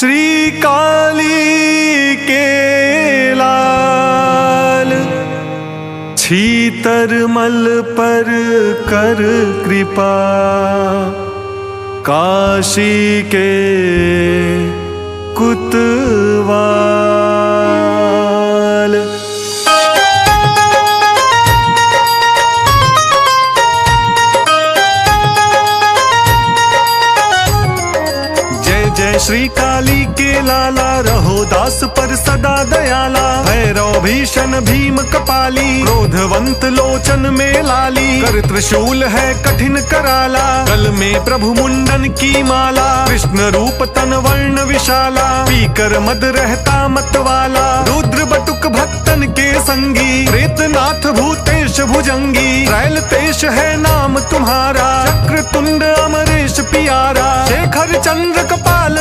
श्री काली के लाल छीतरमल पर कर कृपा, काशी के कुतवाल। जय श्री काली के लाला, रहो दास पर सदा दयाला। भैरव भीषण भीम कपाली, क्रोधवंत लोचन में लाली। कर त्रिशूल है कठिन कराला, गल में प्रभु मुंडन की माला। कृष्ण रूप तन वर्ण विशाला, पीकर मद रहता मतवाला। रुद्र बटुक भक्तन के संगी, प्रेतनाथ भूतेश भुजंगी। त्रैलतेश है नाम तुम्हारा, चक्र तुंड अमरेश पियारा। शेखर चंद्र कपाल